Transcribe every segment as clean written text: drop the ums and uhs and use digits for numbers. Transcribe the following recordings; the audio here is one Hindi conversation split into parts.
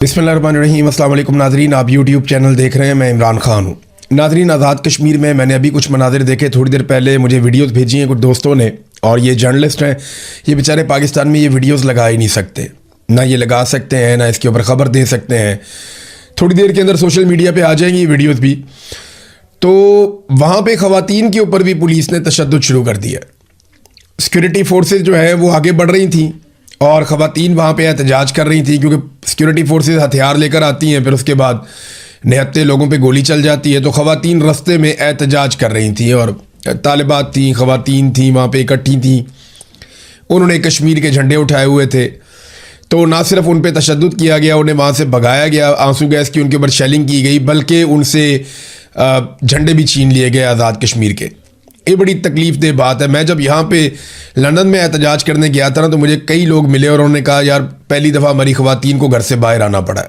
बिस्मिल्लाहिर्रहमानिर्रहीम। अस्सलाम वालेकुम नाज़रीन, आप यूट्यूब चैनल देख रहे हैं। मैं इमरान खान हूँ। नाज़रीन, आज़ाद कश्मीर में मैंने अभी कुछ मनाज़िर देखे। थोड़ी देर पहले मुझे वीडियोस भेजी हैं कुछ दोस्तों ने, और ये जर्नलिस्ट हैं, ये बेचारे पाकिस्तान में ये वीडियोस लगा ही नहीं सकते, ना ये लगा सकते हैं, ना इसके ऊपर ख़बर दे सकते हैं। थोड़ी देर के अंदर सोशल मीडिया पर आ जाएंगी वीडियोज़ भी। तो वहाँ पर ख़वातीन के ऊपर भी पुलिस ने तशद्दुद शुरू कर दिया। सिक्योरिटी फोर्सेज जो है वो आगे बढ़ रही थी और ख़वातीन वहाँ पे एहतजाज कर रही थी, क्योंकि सिक्योरिटी फोर्सेज हथियार लेकर आती हैं, फिर उसके बाद निहत्ते लोगों पे गोली चल जाती है। तो ख़वातीन रस्ते में एहतजाज कर रही थी और तालिबात थी, ख़वातीन थी, वहाँ पे इकट्ठी थी। उन्होंने कश्मीर के झंडे उठाए हुए थे। तो ना सिर्फ उन पर तशद्दुद किया गया, उन्हें वहाँ से भगाया गया, आंसू गैस की उनके ऊपर शेलिंग की गई, बल्कि उनसे झंडे भी छीन लिए गए आज़ाद कश्मीर के। ये बड़ी तकलीफ दह बात है। मैं जब यहाँ पे लंदन में एहतजाज करने गया था ना, तो मुझे कई लोग मिले और उन्होंने कहा, यार पहली दफ़ा हमारी ख़वातीन को घर से बाहर आना पड़ा है,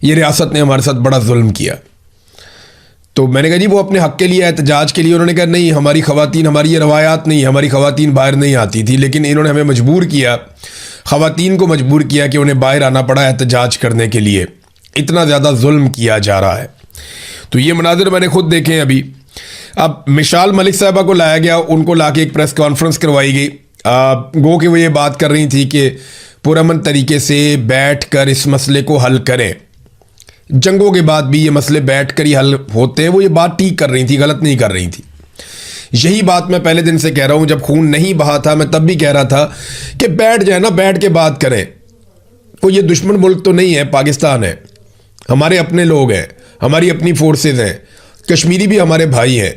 ये रियासत ने हमारे साथ बड़ा जुल्म किया। तो मैंने कहा जी वो अपने हक़ के लिए एहतजाज के लिए। उन्होंने कहा नहीं, हमारी ख़वातीन, हमारी ये रवायात नहीं, हमारी ख़वातीन बाहर नहीं आती थी, लेकिन इन्होंने हमें मजबूर किया, ख़वातीन को मजबूर किया कि उन्हें बाहर आना पड़ा एहतजाज करने के लिए। इतना ज़्यादा जुल्म किया जा रहा है। तो ये मनाज़िर मैंने खुद देखे अभी। अब मिसाल मलिक साहबा को लाया गया, उनको लाके एक प्रेस कॉन्फ्रेंस करवाई गई। गो कि वो ये बात कर रही थी कि पुरअमन तरीके से बैठ कर इस मसले को हल करें। जंगों के बाद भी ये मसले बैठ कर ही हल होते हैं। वो ये बात ठीक कर रही थी, गलत नहीं कर रही थी। यही बात मैं पहले दिन से कह रहा हूँ, जब खून नहीं बहा था मैं तब भी कह रहा था कि बैठ जाए ना, बैठ के बात करें। कोई ये दुश्मन मुल्क तो नहीं है, पाकिस्तान है, हमारे अपने लोग हैं, हमारी अपनी फोर्सेज हैं, कश्मीरी भी हमारे भाई हैं।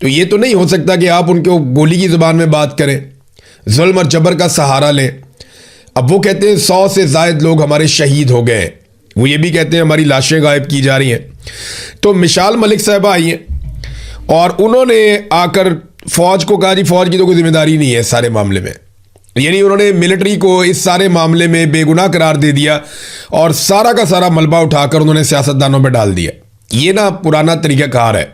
तो ये तो नहीं हो सकता कि आप उनको गोली की ज़ुबान में बात करें, जुल्म और जबर का सहारा लें। अब वो कहते हैं 100 से ज़ायद लोग हमारे शहीद हो गए, वो ये भी कहते हैं हमारी लाशें गायब की जा रही हैं। तो मिसाल मलिक साहबा आई हैं और उन्होंने आकर फ़ौज को कहा, जी फ़ौज की तो कोई जिम्मेदारी नहीं है इस सारे मामले में। यानी उन्होंने मिलिट्री को इस सारे मामले में बेगुनाह करार दे दिया और सारा का सारा मलबा उठाकर उन्होंने सियासतदानों पर डाल दिया। ये ना पुराना तरीक़ाकार है।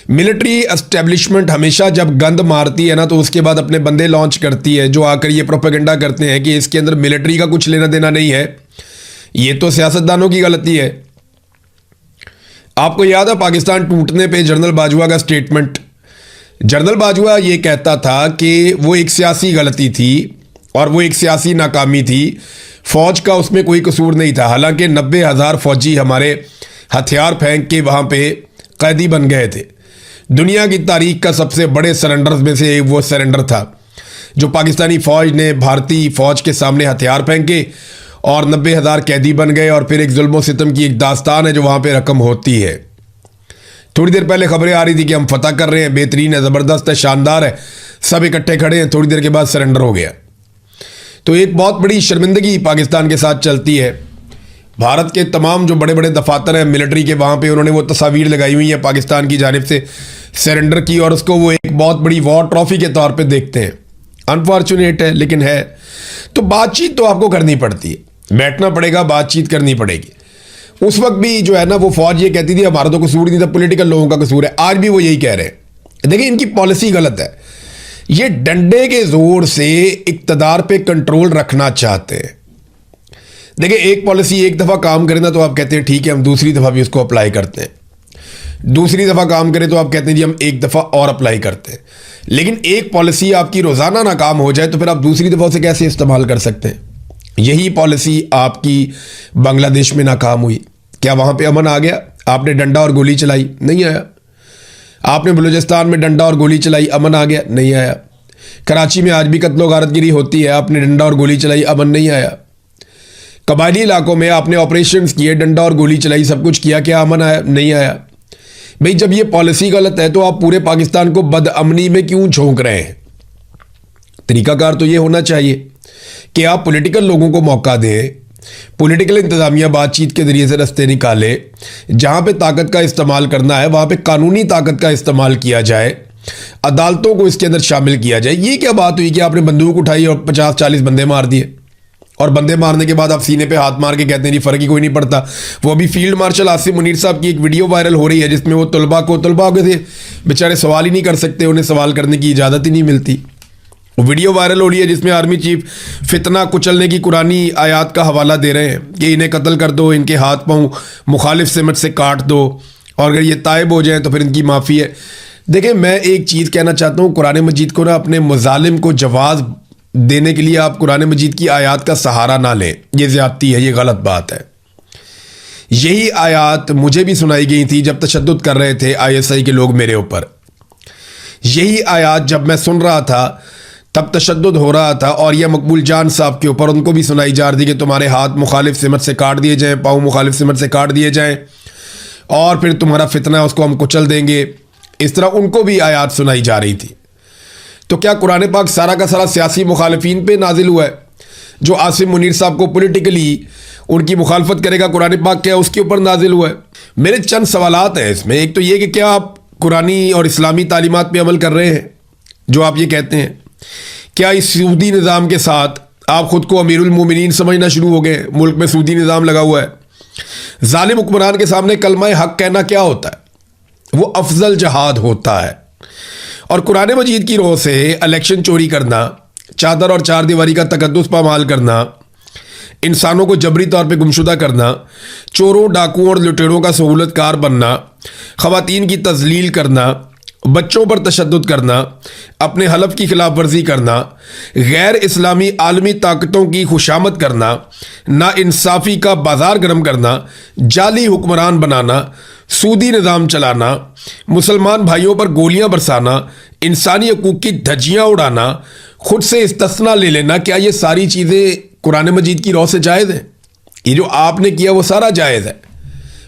मिलिट्री एस्टेब्लिशमेंट हमेशा जब गंद मारती है ना, तो उसके बाद अपने बंदे लॉन्च करती है जो आकर ये प्रोपेगेंडा करते हैं कि इसके अंदर मिलिट्री का कुछ लेना देना नहीं है, ये तो सियासतदानों की गलती है। आपको याद है पाकिस्तान टूटने पे जनरल बाजवा का स्टेटमेंट? जनरल बाजवा ये कहता था कि वो एक सियासी गलती थी और वो एक सियासी नाकामी थी, फौज का उसमें कोई कसूर नहीं था। हालांकि 90,000 फौजी हमारे हथियार फेंक के वहाँ पे कैदी बन गए थे। दुनिया की तारीख का सबसे बड़े सरेंडर्स में से वो सरेंडर था जो पाकिस्तानी फ़ौज ने भारतीय फ़ौज के सामने हथियार फेंके और 90,000 कैदी बन गए। और फिर एक जुल्म सितम की एक दास्तान है जो वहाँ पे रकम होती है। थोड़ी देर पहले खबरें आ रही थी कि हम फतह कर रहे हैं, बेहतरीन है, ज़बरदस्त है, शानदार है, सब इकट्ठे खड़े हैं, थोड़ी देर के बाद सरेंडर हो गया। तो एक बहुत बड़ी शर्मिंदगी पाकिस्तान के साथ चलती है। भारत के तमाम जो बड़े बड़े दफातर हैं मिलिट्री के, वहाँ पे उन्होंने वो तस्वीर लगाई हुई है पाकिस्तान की जानिब से सरेंडर की, और उसको वो एक बहुत बड़ी वॉर ट्रॉफी के तौर पे देखते हैं। अनफॉर्चुनेट है, लेकिन है। तो बातचीत तो आपको करनी पड़ती है, बैठना पड़ेगा, बातचीत करनी पड़ेगी। उस वक्त भी जो है ना, वो फौज ये कहती थी हमारा तो कसूर नहीं था, पॉलिटिकल लोगों का कसूर है। आज भी वो यही कह रहे हैं। देखिए, इनकी पॉलिसी गलत है। ये डंडे के जोर से इक्तदार पे कंट्रोल रखना चाहते हैं। देखिए, एक पॉलिसी एक दफ़ा काम करे ना तो आप कहते हैं ठीक है, हम दूसरी दफ़ा भी उसको अप्लाई करते हैं। दूसरी दफ़ा काम करे तो आप कहते हैं जी हम एक दफ़ा और अप्लाई करते हैं। लेकिन एक पॉलिसी आपकी रोज़ाना नाकाम हो जाए तो फिर आप दूसरी दफ़ा उसे कैसे इस्तेमाल कर सकते हैं? यही पॉलिसी आपकी बांग्लादेश में नाकाम हुई। क्या वहाँ पे अमन आ गया? आपने डंडा और गोली चलाई, नहीं आया। आपने बलूचिस्तान में डंडा और गोली चलाई, अमन आ गया, नहीं आया। कराची में आज भी कत्लो गारतगिरी होती है, आपने डंडा और गोली चलाई, अमन नहीं आया। कबायली इलाकों में आपने ऑपरेशंस किए, डंडा और गोली चलाई, सब कुछ किया, क्या अमन आया? नहीं आया। भाई, जब ये पॉलिसी गलत है तो आप पूरे पाकिस्तान को बदअमनी में क्यों झोंक रहे हैं? तरीकाकार तो ये होना चाहिए कि आप पॉलिटिकल लोगों को मौका दें, पॉलिटिकल इंतजामिया बातचीत के जरिए से रास्ते निकाले, जहाँ पे ताकत का इस्तेमाल करना है वहाँ पे कानूनी ताकत का इस्तेमाल किया जाए, अदालतों को इसके अंदर शामिल किया जाए। ये क्या बात हुई कि आपने बंदूक उठाई और 50-40 बंदे मार दिए, और बंदे मारने के बाद आप सीने पे हाथ मार के कहते हैं जी फ़र्क ही कोई नहीं पड़ता। वो अभी फील्ड मार्शल आसिम मुनीर साहब की एक वीडियो वायरल हो रही है जिसमें वो तलबा के थे बेचारे सवाल ही नहीं कर सकते, उन्हें सवाल करने की इजाज़त ही नहीं मिलती। वीडियो वायरल हो रही है जिसमें आर्मी चीफ फितना कुचलने की कुरानी आयत का हवाला दे रहे हैं कि इन्हें कत्ल कर दो, इनके हाथ पांव मुखालिफ सिमत से काट दो, और अगर ये तायब हो जाएं तो फिर इनकी माफ़ी है। देखिए, मैं एक चीज़ कहना चाहता हूँ, कुरान मजीद को ना अपने मुजालिम को जवाब देने के लिए आप कुरान मजीद की आयत का सहारा ना लें। ये ज़्यादती है, ये गलत बात है। यही आयत मुझे भी सुनाई गई थी जब तशद्दुद कर रहे थे ISI के लोग मेरे ऊपर। यही आयत जब मैं सुन रहा था तब तशद्दुद हो रहा था, और यह मकबूल जान साहब के ऊपर उनको भी सुनाई जा रही थी कि तुम्हारे हाथ मुखालिफ सिमत से काट दिए जाएं, पाँव मुखालिफ सिमत से काट दिए जाएं, और फिर तुम्हारा फितना है उसको हम कुचल देंगे। इस तरह उनको भी आयत सुनाई जा रही थी। तो क्या कुरान पाक सारा का सारा सियासी मुखालिफिन पे नाजिल हुआ है? जो आसिम मुनीर साहब को पॉलिटिकली उनकी मुखालफत करेगा, कुरान पाक क्या उसके ऊपर नाजिल हुआ है? मेरे चंद सवालात हैं इसमें। एक तो ये कि क्या आप कुरानी और इस्लामी तालीमात पे अमल कर रहे हैं जो आप ये कहते हैं? क्या इस सूदी निज़ाम के साथ आप खुद को अमीरुल मोमिनीन समझना शुरू हो गए? मुल्क में सूदी निज़ाम लगा हुआ है। जालिम हुक्मरान के सामने कलमा हक कहना क्या होता है? वो अफजल जहाद होता है। और कुरान मजीद की रोह से इलेक्शन चोरी करना, चादर और चार दीवारी का तकद्दुस पामाल करना, इंसानों को जबरी तौर पे गुमशुदा करना, चोरों डाकुओं और लुटेरों का सहूलतकार बनना, ख़वातीन की तजलील करना, बच्चों पर तशद्दुद करना, अपने हलफ की खिलाफ वर्जी करना, गैर इस्लामी आलमी ताकतों की खुशामद करना, नाइंसाफ़ी का बाजार गर्म करना, जाली हुक्मरान बनाना, सूदी निज़ाम चलाना, मुसलमान भाइयों पर गोलियां बरसाना, इंसानी हकूक़ की धज्जियां उड़ाना, खुद से इस्तिस्ना ले लेना, क्या ये सारी चीज़ें कुरान मजीद की रौं से जायज़ हैं? ये जो आपने किया वो सारा जायज़ है।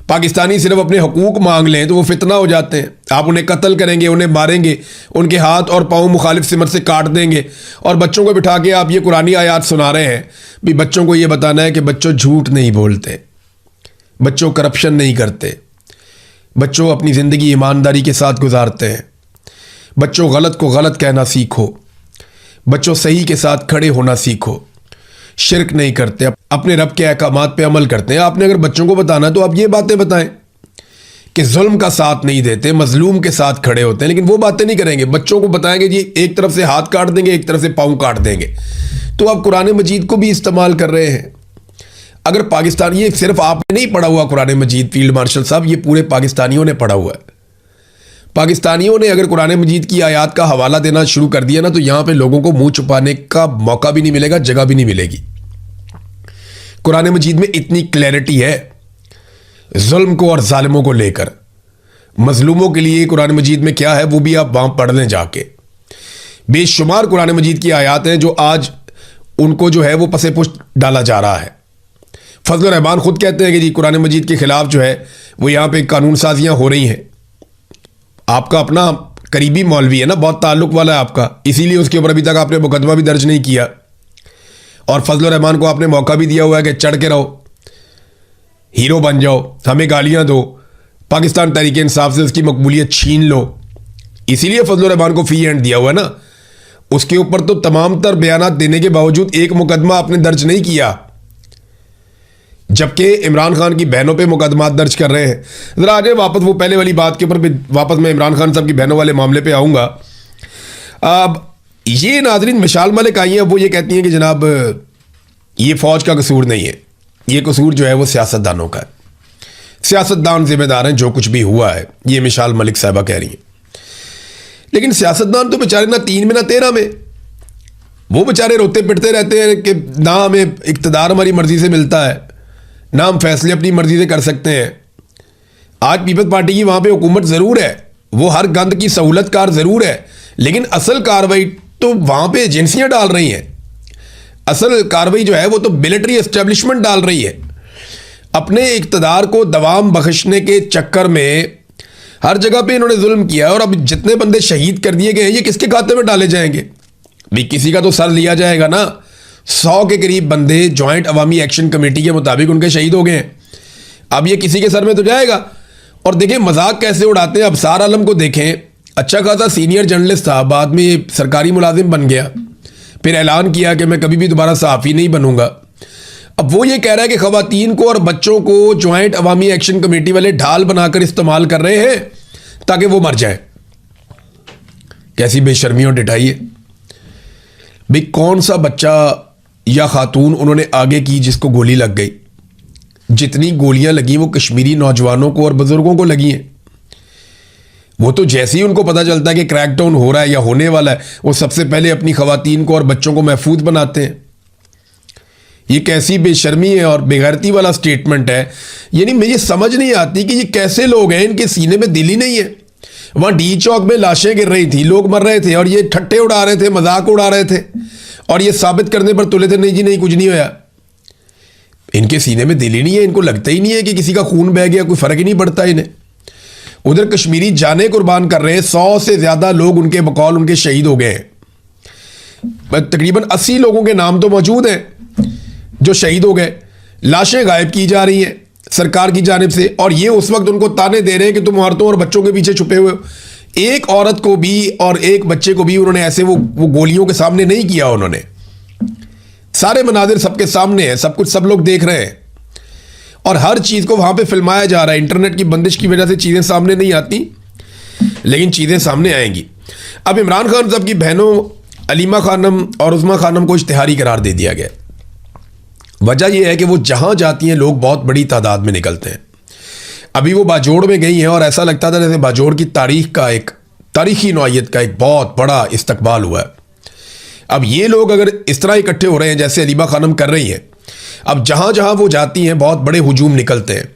पाकिस्तानी सिर्फ अपने हकूक़ मांग लें तो वो फितना हो जाते हैं। आप उन्हें कत्ल करेंगे, उन्हें मारेंगे, उनके हाथ और पाँव मुखालिफ सिमत से काट देंगे, और बच्चों को बिठा के आप ये कुरानी आयत सुना रहे हैं। भी बच्चों को ये बताना है कि बच्चों झूठ नहीं बोलते, बच्चों करप्शन नहीं करते, बच्चों अपनी ज़िंदगी ईमानदारी के साथ गुजारते हैं, बच्चों गलत को गलत कहना सीखो, बच्चों सही के साथ खड़े होना सीखो, शिरक नहीं करते, अपने रब के अहकामात पे अमल करते हैं। आपने अगर बच्चों को बताना तो आप ये बातें बताएं कि जुल्म का साथ नहीं देते, मजलूम के साथ खड़े होते हैं, लेकिन वो बातें नहीं करेंगे। बच्चों को बताएंगे जी एक तरफ से हाथ काट देंगे, एक तरफ से पाँव काट देंगे। तो आप कुरान मजीद को भी इस्तेमाल कर रहे हैं। अगर पाकिस्तान, ये सिर्फ आपने नहीं पढ़ा हुआ कुरान मजीद फील्ड मार्शल साहब, ये पूरे पाकिस्तानियों ने पढ़ा हुआ है। पाकिस्तानियों ने अगर कुरान मजीद की आयत का हवाला देना शुरू कर दिया ना, तो यहां पे लोगों को मुंह छुपाने का मौका भी नहीं मिलेगा, जगह भी नहीं मिलेगी। कुरान मजीद में इतनी क्लैरिटी है जुल्म को और जालिमों को लेकर। मजलूमों के लिए कुरान मजीद में क्या है वो भी आप वहां पढ़ लें जाके। बेशुमार कुरान मजीद की आयत हैं जो आज उनको जो है वो पसे पुष्ट डाला जा रहा है। फजल रहमान खुद कहते हैं कि जी कुरान मजीद के खिलाफ जो है वो यहाँ पे कानून साजियाँ हो रही हैं। आपका अपना करीबी मौलवी है ना, बहुत ताल्लुक वाला है आपका, इसीलिए उसके ऊपर अभी तक आपने मुकदमा भी दर्ज नहीं किया, और फजल रहमान को आपने मौका भी दिया हुआ है कि चढ़ के रहो, हीरो बन जाओ, हमें गालियाँ दो, पाकिस्तान तहरीक इंसाफ से उसकी मकबूलियत छीन लो। इसीलिए फजल रहमान को फ्री हैंड दिया हुआ है ना। उसके ऊपर तो तमाम तर बयानात देने के बावजूद एक मुकदमा आपने दर्ज नहीं किया, जबकि इमरान खान की बहनों पे मुकदमा दर्ज कर रहे हैं। ज़रा आगे वापस वो पहले वाली बात के ऊपर भी वापस मैं इमरान खान साहब की बहनों वाले मामले पे आऊँगा। अब ये नाज़रीन मिसाल मलिक आई हैं, वो ये कहती हैं कि जनाब ये फ़ौज का कसूर नहीं है, ये कसूर जो है वो सियासतदानों का है, सियासतदान जिम्मेदार हैं जो कुछ भी हुआ है, ये मिसाल मलिक साहबा कह रही हैं। लेकिन सियासतदान तो बेचारे ना 3 में ना 13 में, वो बेचारे रोते पिटते रहते हैं कि ना हमें इक़्तिदार हमारी मर्ज़ी से मिलता है, ना हम फैसले अपनी मर्ज़ी से कर सकते हैं। आज पीपल्स पार्टी की वहाँ पे हुकूमत ज़रूर है, वो हर गंद की सहूलतकार ज़रूर है, लेकिन असल कार्रवाई तो वहाँ पे एजेंसियाँ डाल रही हैं। असल कार्रवाई जो है वो तो मिलिट्री एस्टेब्लिशमेंट डाल रही है। अपने इक़्तिदार को दवाम बख्शने के चक्कर में हर जगह पे इन्होंने जुल्म किया है, और अब जितने बंदे शहीद कर दिए गए हैं ये किसके खाते में डाले जाएंगे? भाई किसी का तो सर लिया जाएगा ना। 100 के करीब बंदे जॉइंट अवामी एक्शन कमेटी के मुताबिक उनके शहीद हो गए हैं। अब ये किसी के सर में तो जाएगा। और देखें मजाक कैसे उड़ाते हैं। अब सार आलम को देखें, अच्छा खासा सीनियर जर्नलिस्ट था, बाद में सरकारी मुलाजिम बन गया, फिर ऐलान किया कि मैं कभी भी दोबारा सहाफ़ी नहीं बनूंगा। अब वो ये कह रहा है कि ख़वातीन को और बच्चों को जॉइंट अवामी एक्शन कमेटी वाले ढाल बनाकर इस्तेमाल कर रहे हैं ताकि वो मर जाए। कैसी बेशर्मी और डिठाई है। भाई कौन सा बच्चा या खातून उन्होंने आगे की जिसको गोली लग गई? जितनी गोलियां लगी वो कश्मीरी नौजवानों को और बुजुर्गों को लगी हैं। वो तो जैसे ही उनको पता चलता है कि क्रैकडाउन हो रहा है या होने वाला है, वो सबसे पहले अपनी खवातीन को और बच्चों को महफूज बनाते हैं। ये कैसी बेशर्मी है और बेगैरती वाला स्टेटमेंट है। यानी मुझे समझ नहीं आती कि ये कैसे लोग हैं, इनके सीने में दिल ही नहीं है। वहां डी चौक में लाशें गिर रही थी, लोग मर रहे थे और ये ठट्टे उड़ा रहे थे, मजाक उड़ा रहे थे और ये साबित करने पर तुले थे नहीं जी नहीं कुछ नहीं होया। इनके सीने में दिल ही नहीं है, इनको लगता ही नहीं है कि किसी का खून बह गया, कोई फर्क ही नहीं पड़ता इन्हें। उधर कश्मीरी जाने कुर्बान कर रहे हैं, 100 से ज्यादा लोग उनके बकौल उनके शहीद हो गए हैं। तकरीबन 80 लोगों के नाम तो मौजूद हैं जो शहीद हो गए। लाशें गायब की जा रही हैं सरकार की जानिब से और ये उस वक्त उनको ताने दे रहे हैं कि तुम औरतों और बच्चों के पीछे छुपे हुए हो। एक औरत को भी और एक बच्चे को भी उन्होंने ऐसे वो गोलियों के सामने नहीं किया। उन्होंने सारे मनाजिर सबके सामने है, सब कुछ सब लोग देख रहे हैं और हर चीज को वहां पे फिल्माया जा रहा है। इंटरनेट की बंदिश की वजह से चीजें सामने नहीं आती, लेकिन चीजें सामने आएंगी। अब इमरान खान साहब की बहनों अलीमा खानम और उस्मा खानम को इश्तिहारी करार दे दिया गया। वजह यह है कि वो जहां जाती हैं लोग बहुत बड़ी तादाद में निकलते हैं। अभी वो बाजोड़ में गई हैं और ऐसा लगता था जैसे बाजोड़ की तारीख का एक तारीखी नौयत का एक बहुत बड़ा इस्तकबाल हुआ है। अब ये लोग अगर इस तरह इकट्ठे हो रहे हैं जैसे अलीमा खानम कर रही हैं, अब जहां जहां वो जाती हैं बहुत बड़े हुजूम निकलते हैं।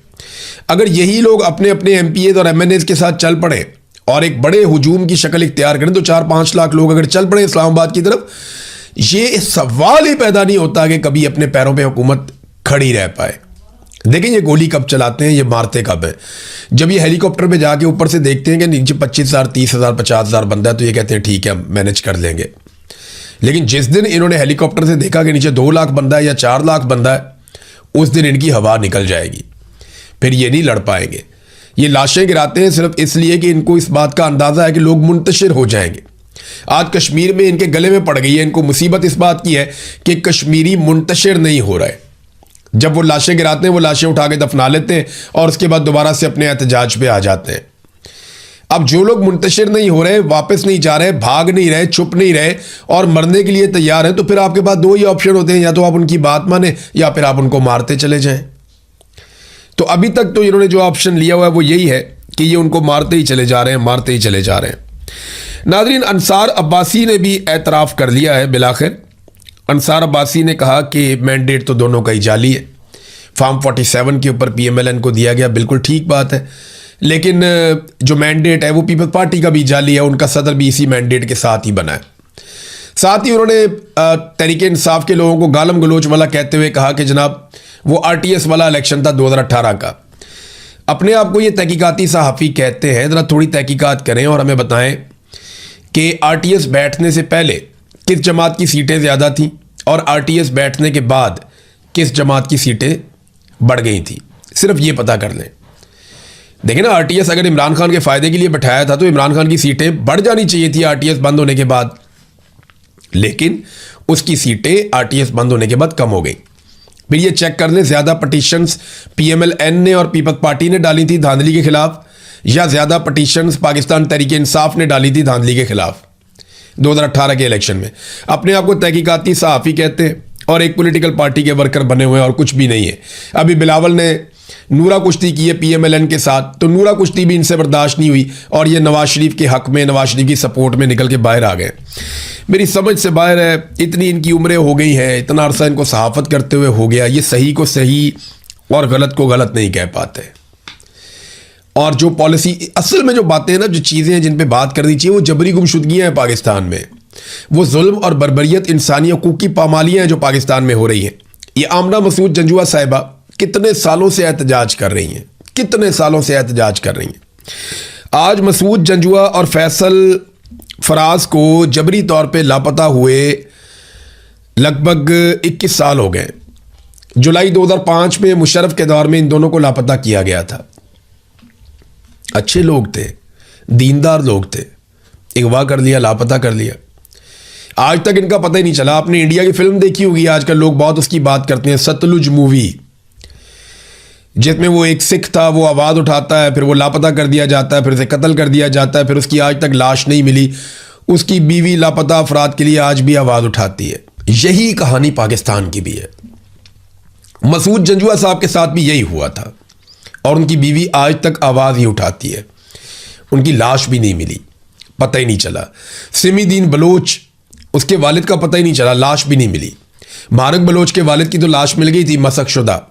अगर यही लोग अपने अपने एमपीएज और एमएनएज के साथ चल पड़े और एक बड़े हुजूम की शक्ल इख्तियार करें तो 4-5 लाख लोग अगर चल पड़े इस्लामाबाद की तरफ, ये सवाल ही पैदा नहीं होता कि कभी अपने पैरों पे हुकूमत खड़ी रह पाए। देखें ये गोली कब चलाते हैं, ये मारते कब हैं। जब ये हेलीकॉप्टर पे जाके ऊपर से देखते हैं कि नीचे 25,000 30,000 50,000 बंदा है तो ये कहते हैं ठीक है मैनेज कर लेंगे। लेकिन जिस दिन इन्होंने हेलीकॉप्टर से देखा कि नीचे 2 लाख बंदा है या 4 लाख बंदा है, उस दिन इनकी हवा निकल जाएगी, फिर ये नहीं लड़ पाएंगे। ये लाशें गिराते हैं सिर्फ इसलिए कि इनको इस बात का अंदाजा है कि लोग मुंतशिर हो जाएंगे। आज कश्मीर में इनके गले में पड़ गई है। इनको मुसीबत इस बात की है कि कश्मीरी मुंतशिर नहीं हो रहा है। जब वो लाशें गिराते हैं वो लाशें उठा के दफना लेते हैं और उसके बाद दोबारा से अपने एहतजाज पे आ जाते हैं। अब जो लोग मुंतशिर नहीं हो रहे, वापस नहीं जा रहे, भाग नहीं रहे, छुप नहीं रहे और मरने के लिए तैयार हैं, तो फिर आपके पास 2 ही ऑप्शन होते हैं, या तो आप उनकी बात माने या फिर आप उनको मारते चले जाएं। तो अभी तक तो इन्होंने जो ऑप्शन लिया हुआ है वो यही है कि ये उनको मारते ही चले जा रहे हैं, मारते ही चले जा रहे हैं। नाज़रीन, अंसार अब्बासी ने भी एतराफ़ कर लिया है बिलाखिर। अंसार अब्बासी ने कहा कि मैंडेट तो दोनों का ही जाली है। फॉर्म 47 के ऊपर PMLN को दिया गया, बिल्कुल ठीक बात है, लेकिन जो मैंडेट है वो पीपल्स पार्टी का भी जाली है। उनका सदर भी इसी मैंडेट के साथ ही बना है। साथ ही उन्होंने तहरीके इंसाफ के लोगों को गालम गलोच वाला कहते हुए कहा कि जनाब वो RTS वाला इलेक्शन था 2018 का। अपने आप को ये तहकीकाती सहाफ़ी कहते हैं, ज़रा थोड़ी तहकीकात करें और हमें बताएं कि RTS बैठने से पहले किस जमात की सीटें ज़्यादा थीं और RTS बैठने के बाद किस जमात की सीटें बढ़ गई थी। सिर्फ ये पता कर लें। देखिए ना, RTS अगर इमरान खान के फ़ायदे के लिए बैठाया था तो इमरान खान की सीटें बढ़ जानी चाहिए थी RTS बंद होने के बाद, लेकिन उसकी सीटें RTS बंद होने के बाद कम हो गई। फिर ये चेक कर लें, ज़्यादा पटिशन्स PMLN ने और पीपल्स पार्टी ने डाली थी धांधली के खिलाफ या ज़्यादा पटिशन्स पाकिस्तान तहरीके इंसाफ ने डाली थी धांधली के खिलाफ 2018 के इलेक्शन में। अपने आप को तहकीकाती सहाफ़ी कहते हैं और एक पॉलिटिकल पार्टी के वर्कर बने हुए हैं और कुछ भी नहीं है। अभी बिलावल ने नूरा कुश्ती की है PMLN के साथ, तो नूरा कुश्ती भी इनसे बर्दाश्त नहीं हुई और ये नवाज शरीफ के हक में, नवाज शरीफ की सपोर्ट में निकल के बाहर आ गए। मेरी समझ से बाहर है। इतनी इनकी उम्रें हो गई हैं, इतना अरसा इनको सहाफ़त करते हुए हो गया, ये सही को सही और गलत को गलत नहीं कह पाते। और जो पॉलिसी असल में जो बातें हैं ना, जो चीज़ें हैं जिन पे बात करनी चाहिए, वो जबरी गुमशुदगियाँ हैं पाकिस्तान में, वो जुल्म और बर्बरियत, इंसानी हकूक़ की पामालियाँ हैं जो पाकिस्तान में हो रही हैं। ये आमना मसूद जंजुआ साहिबा कितने सालों से एहतजाज कर रही हैं, कितने सालों से एहतजाज कर रही हैं। आज मसूद जंजुआ और फैसल फराज को जबरी तौर पे लापता हुए लगभग 21 साल हो गए। जुलाई 2005 में मुशर्रफ के दौर में इन दोनों को लापता किया गया था। अच्छे लोग थे, दीनदार लोग थे, अगवा कर लिया, लापता कर लिया। आज तक इनका पता ही नहीं चला। आपने इंडिया की फिल्म देखी होगी, आजकल लोग बहुत उसकी बात करते हैं, सतलुज मूवी, जिसमें वो एक सिख था, वो आवाज़ उठाता है, फिर वो लापता कर दिया जाता है, फिर उसे कत्ल कर दिया जाता है, फिर उसकी आज तक लाश नहीं मिली। उसकी बीवी लापता अफराद के लिए आज भी आवाज़ उठाती है। यही कहानी पाकिस्तान की भी है। मसूद जंजुआ साहब के साथ भी यही हुआ था और उनकी बीवी आज तक आवाज़ ही उठाती है। उनकी लाश भी नहीं मिली, पता ही नहीं चला। सिमीदीन बलोच, उसके वालिद का पता ही नहीं चला, लाश भी नहीं मिली। मारक बलोच के वालिद की तो लाश मिल गई थी मसक शुदा,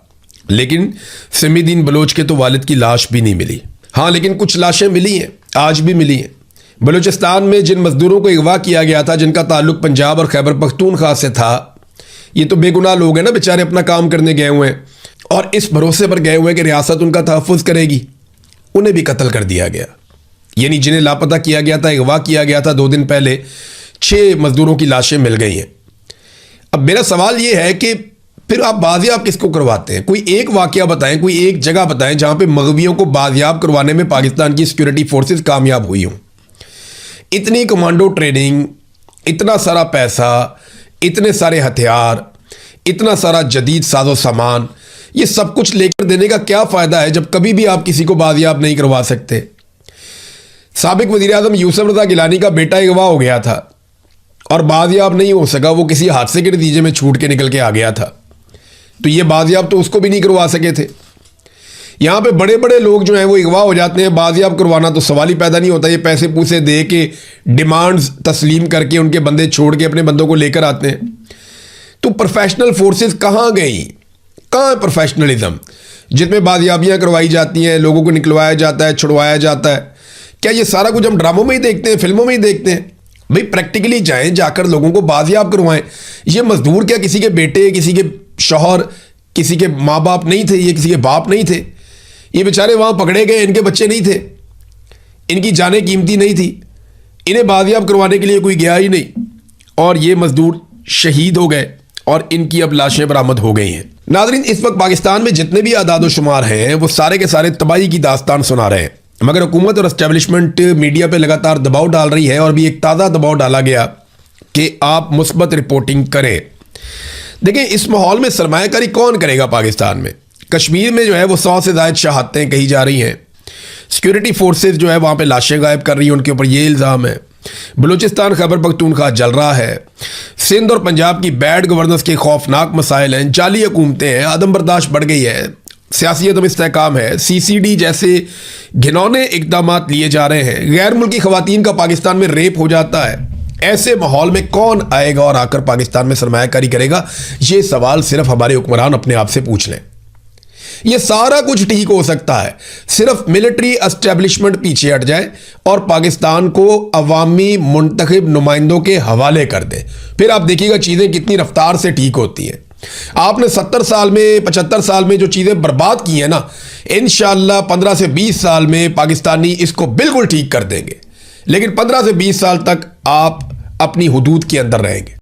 लेकिन सिमीदीन बलोच के तो वालिद की लाश भी नहीं मिली। हाँ, लेकिन कुछ लाशें मिली हैं, आज भी मिली हैं। बलूचिस्तान में जिन मजदूरों को अगवा किया गया था, जिनका ताल्लुक पंजाब और खैबर पख्तूनख्वा से था, ये तो बेगुनाह लोग हैं ना बेचारे, अपना काम करने गए हुए हैं और इस भरोसे पर गए हुए हैं कि रियासत उनका तहफ़्फ़ुज़ करेगी। उन्हें भी कत्ल कर दिया गया। यानी जिन्हें लापता किया गया था, अगवा किया गया था 2 दिन पहले, 6 मजदूरों की लाशें मिल गई हैं। अब मेरा सवाल ये है कि फिर आप बाजियाब किसको करवाते हैं? कोई एक वाकया बताएं, कोई एक जगह बताएं जहां पे मगवियों को बाजियाब करवाने में पाकिस्तान की सिक्योरिटी फोर्सेस कामयाब हुई हों। इतनी कमांडो ट्रेनिंग, इतना सारा पैसा, इतने सारे हथियार, इतना सारा जदीद साजो सामान, ये सब कुछ लेकर देने का क्या फ़ायदा है जब कभी भी आप किसी को बाजियाब नहीं करवा सकते? साबिक वज़ीर-ए-आज़म यूसुफ रज़ा गिलानी का बेटा अगवा हो गया था और बाजियाब नहीं हो सका, वो किसी हादसे के नतीजे में छूट के निकल के आ गया था। तो ये बाजियाब तो उसको भी नहीं करवा सके थे। यहाँ पे बड़े बड़े लोग जो हैं वो अगवा हो जाते हैं, बाजियाब करवाना तो सवाल ही पैदा नहीं होता। ये पैसे पूसे दे के, डिमांड्स तस्लीम करके उनके बंदे छोड़ के अपने बंदों को लेकर आते हैं। तो प्रोफेशनल फोर्सेस कहाँ गई? कहाँ है प्रोफेशनलिज्म जिसमें बाजियाबियाँ करवाई जाती हैं, लोगों को निकलवाया जाता है, छुड़वाया जाता है? क्या ये सारा कुछ हम ड्रामों में ही देखते हैं, फिल्मों में ही देखते हैं? भाई प्रैक्टिकली जाएं, जाकर लोगों को बाजियाब करवाएं। ये मजदूर क्या किसी के बेटे, किसी के शौहर, किसी के माँ बाप नहीं थे? ये किसी के बाप नहीं थे? ये बेचारे वहाँ पकड़े गए, इनके बच्चे नहीं थे, इनकी जानें कीमती नहीं थी, इन्हें बाजियाब करवाने के लिए कोई गया ही नहीं और ये मजदूर शहीद हो गए और इनकी अब लाशें बरामद हो गई हैं। नाज़रीन, इस वक्त पाकिस्तान में जितने भी आदाद शुमार हैं वो सारे के सारे तबाही की दास्तान सुना रहे हैं, मगर हुकूमत और एस्टेब्लिशमेंट मीडिया पर लगातार दबाव डाल रही है और भी एक ताज़ा दबाव डाला गया कि आप मुस्बत रिपोर्टिंग करें। देखें, इस माहौल में सरमायाकारी कौन करेगा? पाकिस्तान में कश्मीर में जो है वो 100 से ज़ायद शहादतें कही जा रही हैं। सिक्योरिटी फोर्सेस जो है वहाँ पे लाशें गायब कर रही हैं, उनके ऊपर ये इल्ज़ाम है। बलूचिस्तान खैबर पख्तूनख्वा जल रहा है। सिंध और पंजाब की बैड गवर्नेंस के खौफनाक मसाइल हैं, जाली हुकूमतें हैं, आदम बर्दाश्त बढ़ गई है, सियासी अदम इस्तेहकाम है, CCD जैसे घिनौने इक़दाम लिए जा रहे हैं, गैर मुल्की ख़वातीन का पाकिस्तान में रेप हो जाता है। ऐसे माहौल में कौन आएगा और आकर पाकिस्तान में सरमायाकारी करेगा? ये सवाल सिर्फ हमारे हुक्मरान अपने आप से पूछ लें। ये सारा कुछ ठीक हो सकता है, सिर्फ मिलिट्री एस्टेब्लिशमेंट पीछे हट जाए और पाकिस्तान को अवामी मुंतखब नुमाइंदों के हवाले कर दे। फिर आप देखिएगा चीज़ें कितनी रफ्तार से ठीक होती हैं। आपने 70 साल में, 75 साल में जो चीज़ें बर्बाद की हैं ना, इंशाअल्लाह 15 से 20 साल में पाकिस्तानी इसको बिल्कुल ठीक कर देंगे। लेकिन 15 से 20 साल तक आप अपनी हुदूद के अंदर रहेंगे।